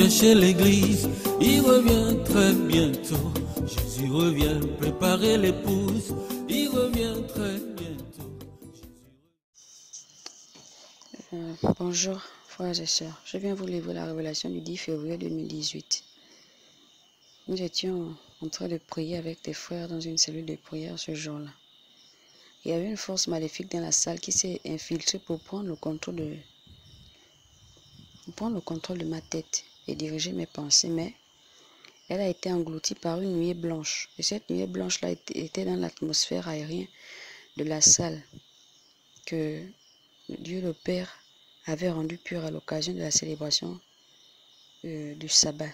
chercher l'église, il revient très bientôt. Jésus revient préparer l'épouse, il revient très bientôt. Bonjour frères et sœurs, je viens vous livrer la révélation du 10 février 2018. Nous étions en train de prier avec des frères dans une cellule de prière ce jour-là. Il y avait une force maléfique dans la salle qui s'est infiltrée pour prendre le contrôle de ma tête et diriger mes pensées, mais elle a été engloutie par une nuée blanche. Et cette nuée blanche-là était dans l'atmosphère aérienne de la salle que Dieu le Père avait rendu pure à l'occasion de la célébration du sabbat.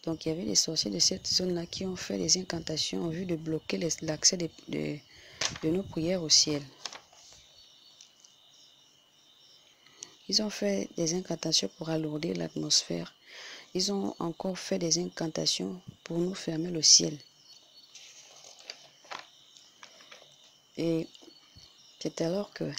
Donc il y avait des sorciers de cette zone-là qui ont fait des incantations en vue de bloquer l'accès de nos prières au ciel. Ils ont fait des incantations pour alourdir l'atmosphère. Ils ont encore fait des incantations pour nous fermer le ciel. Et c'est alors que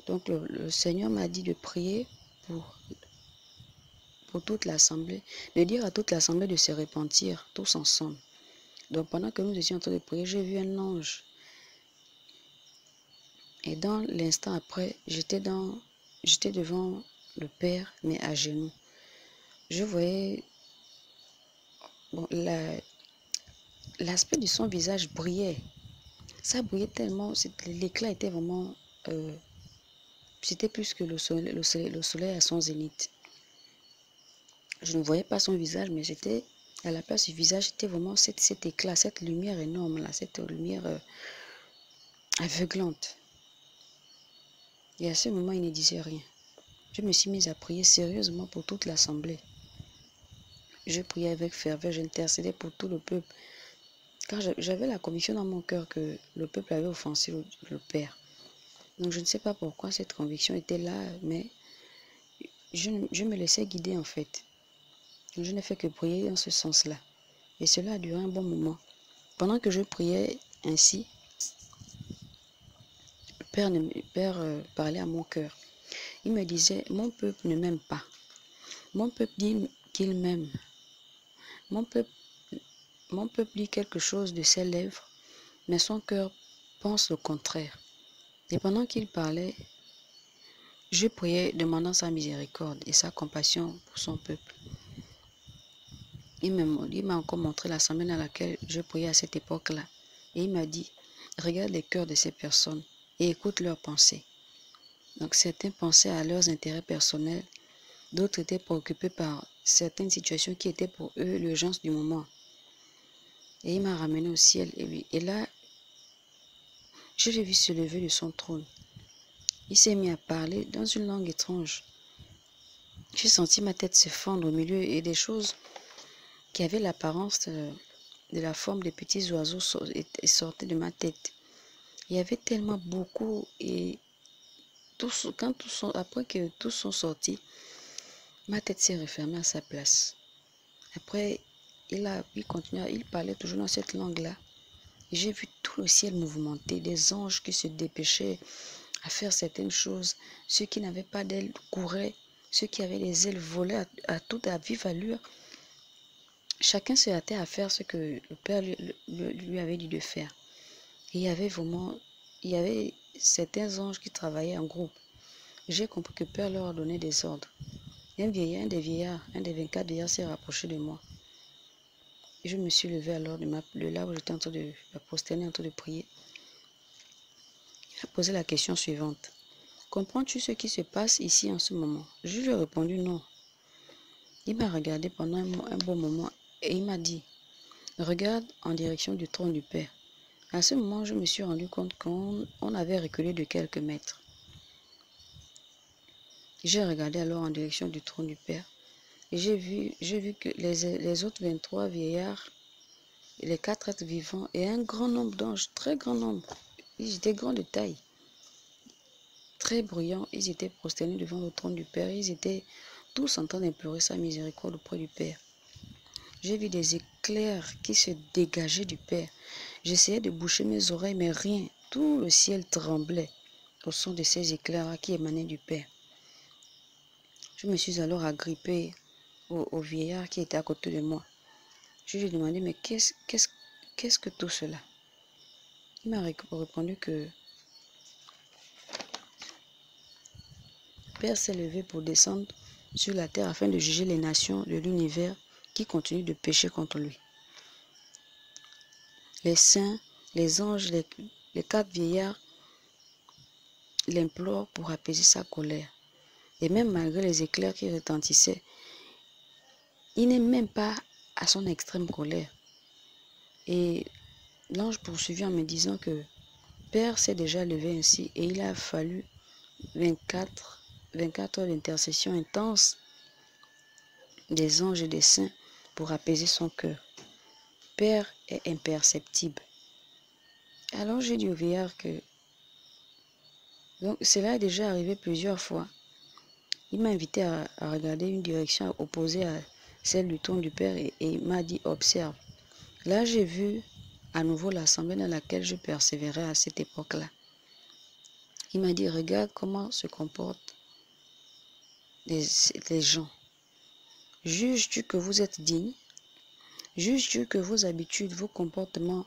donc le Seigneur m'a dit de prier pour toute l'assemblée, de dire à toute l'assemblée de se repentir tous ensemble. Donc pendant que nous étions en train de prier, j'ai vu un ange. Et dans l'instant après, j'étais devant le Père, mais à genoux. Je voyais l'aspect de son visage brillait. Ça brillait tellement, l'éclat était vraiment... c'était plus que le soleil à son zénith. Je ne voyais pas son visage, mais j'étais à la place du visage, c'était vraiment cet éclat, cette lumière énorme là, cette lumière aveuglante. Et à ce moment, il ne disait rien. Je me suis mise à prier sérieusement pour toute l'assemblée. Je priais avec ferveur, j'intercédais pour tout le peuple. Car j'avais la conviction dans mon cœur que le peuple avait offensé le Père. Donc je ne sais pas pourquoi cette conviction était là, mais je me laissais guider en fait. Donc, je n'ai fait que prier dans ce sens-là. Et cela a duré un bon moment. Pendant que je priais ainsi, le Père parlait à mon cœur. Il me disait, mon peuple ne m'aime pas. Mon peuple dit qu'il m'aime. Mon peuple dit quelque chose de ses lèvres, mais son cœur pense le contraire. Et pendant qu'il parlait, je priais demandant sa miséricorde et sa compassion pour son peuple. Il m'a encore montré l'assemblée dans laquelle je priais à cette époque-là. Et il m'a dit, regarde les cœurs de ces personnes et écoute leurs pensées. Donc certains pensaient à leurs intérêts personnels, d'autres étaient préoccupés par certaines situations qui étaient pour eux l'urgence du moment. Et il m'a ramené au ciel. Et là, je l'ai vu se lever de son trône. Il s'est mis à parler dans une langue étrange. J'ai senti ma tête se fendre au milieu et des choses qui avaient l'apparence de la forme des petits oiseaux sortaient de ma tête. Il y avait tellement beaucoup et après que tous sont sortis, ma tête s'est refermée à sa place. Après, il parlait toujours dans cette langue-là. J'ai vu tout le ciel mouvementer, des anges qui se dépêchaient à faire certaines choses. Ceux qui n'avaient pas d'ailes couraient, ceux qui avaient des ailes volaient à vive allure. Chacun se hâtait à faire ce que le Père lui avait dit de faire. Et il y avait certains anges qui travaillaient en groupe. J'ai compris que le Père leur a donné des ordres. Un des 24 vieillards s'est rapproché de moi. Et je me suis levée alors de là où j'étais en train de me prosterner, en train de prier. Il a posé la question suivante. Comprends-tu ce qui se passe ici en ce moment? Je lui ai répondu non. Il m'a regardé pendant un bon moment et il m'a dit, regarde en direction du trône du Père. À ce moment, je me suis rendu compte qu'on avait reculé de quelques mètres. J'ai regardé alors en direction du trône du Père et j'ai vu que les autres 23 vieillards, les 4 êtres vivants et un grand nombre d'anges, très grand nombre, ils étaient grands de taille, très bruyants, ils étaient prosternés devant le trône du Père, ils étaient tous en train d'implorer sa miséricorde auprès du Père. J'ai vu des éclairs qui se dégageaient du Père. J'essayais de boucher mes oreilles, mais rien. Tout le ciel tremblait au son de ces éclairs qui émanaient du Père. Je me suis alors agrippée au vieillard qui était à côté de moi. Je lui ai demandé, mais qu'est-ce que tout cela? Il m'a répondu que le Père s'est levé pour descendre sur la terre afin de juger les nations de l'univers qui continuent de pécher contre lui. Les saints, les anges, les 4 vieillards l'implorent pour apaiser sa colère. Et même malgré les éclairs qui retentissaient, il n'est même pas à son extrême colère. Et l'ange poursuivit en me disant que Père s'est déjà levé ainsi et il a fallu 24 heures d'intercession intense des anges et des saints pour apaiser son cœur. Père est imperceptible. Alors j'ai dit au vieillard que donc cela est déjà arrivé plusieurs fois. Il m'a invité à regarder une direction opposée à celle du trône du Père et il m'a dit observe. Là j'ai vu à nouveau l'assemblée dans laquelle je persévérais à cette époque-là. Il m'a dit regarde comment se comportent les gens. Juges-tu que vous êtes digne? Juges-tu que vos habitudes, vos comportements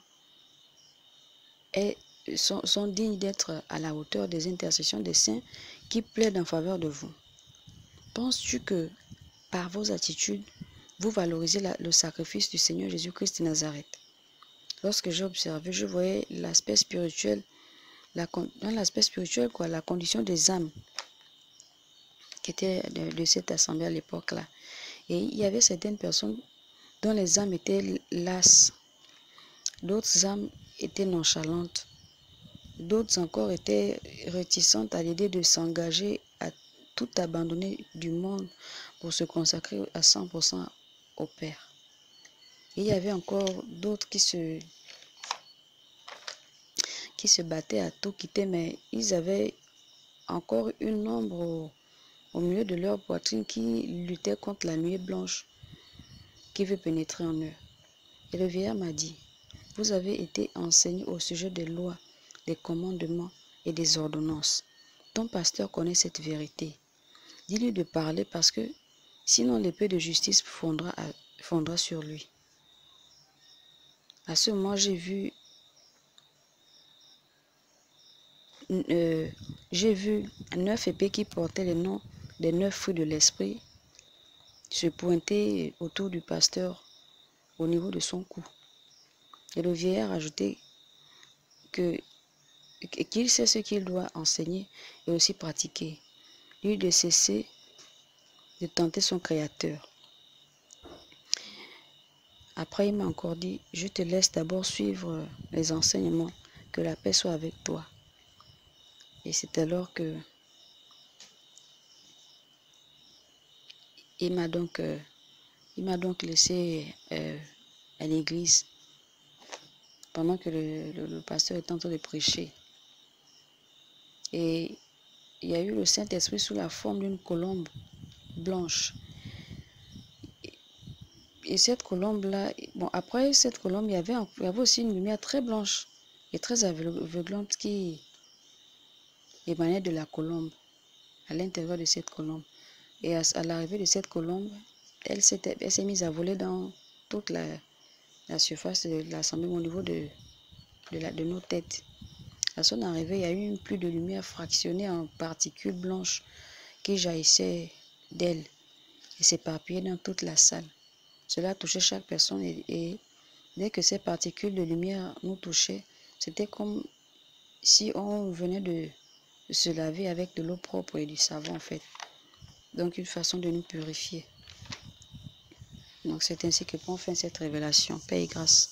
sont dignes d'être à la hauteur des intercessions des saints qui plaident en faveur de vous? Penses-tu que par vos attitudes, vous valorisez le sacrifice du Seigneur Jésus-Christ de Nazareth? Lorsque j'ai observé, je voyais l'aspect spirituel, dans l'aspect spirituel, la condition des âmes qui étaient de cette assemblée à l'époque-là. Et il y avait certaines personnes dont les âmes étaient lasses, d'autres âmes étaient nonchalantes, d'autres encore étaient réticentes à l'idée de s'engager à tout abandonner du monde pour se consacrer à 100% au Père. Et il y avait encore d'autres qui se battaient à tout quitter, mais ils avaient encore une ombre au milieu de leur poitrine qui luttait contre la nuée blanche qui veut pénétrer en eux. Et le vieillard m'a dit, vous avez été enseigné au sujet des lois, des commandements et des ordonnances. Ton pasteur connaît cette vérité. Dis-lui de parler parce que sinon l'épée de justice fondra sur lui. À ce moment, j'ai vu 9 épées qui portaient les noms des 9 fruits de l'esprit se pointer autour du pasteur au niveau de son cou. Et le vieillard a ajouté qu'il sait ce qu'il doit enseigner et aussi pratiquer. Lui de cesser de tenter son Créateur. Après, il m'a encore dit, je te laisse d'abord suivre les enseignements, que la paix soit avec toi. Et c'est alors que il m'a donc laissé à l'église pendant que le pasteur était en train de prêcher. Et il y a eu le Saint-Esprit sous la forme d'une colombe blanche. Et cette colombe-là, bon, après cette colombe, il y avait aussi une lumière très blanche et très aveuglante qui émanait de la colombe, à l'intérieur de cette colombe. Et à l'arrivée de cette colombe, elle s'est mise à voler dans toute la surface de l'assemblée au niveau de nos têtes. À son arrivée, il y a eu une pluie de lumière fractionnée en particules blanches qui jaillissaient d'elle et s'éparpillaient dans toute la salle. Cela touchait chaque personne et dès que ces particules de lumière nous touchaient, c'était comme si on venait de se laver avec de l'eau propre et du savon en fait. Donc une façon de nous purifier. Donc c'est ainsi que prend fin cette révélation. Paix et grâce.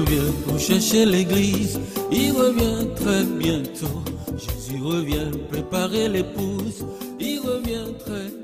revient pour chercher l'église. Il revient très bientôt. Jésus revient préparer l'épouse. Il revient très bientôt.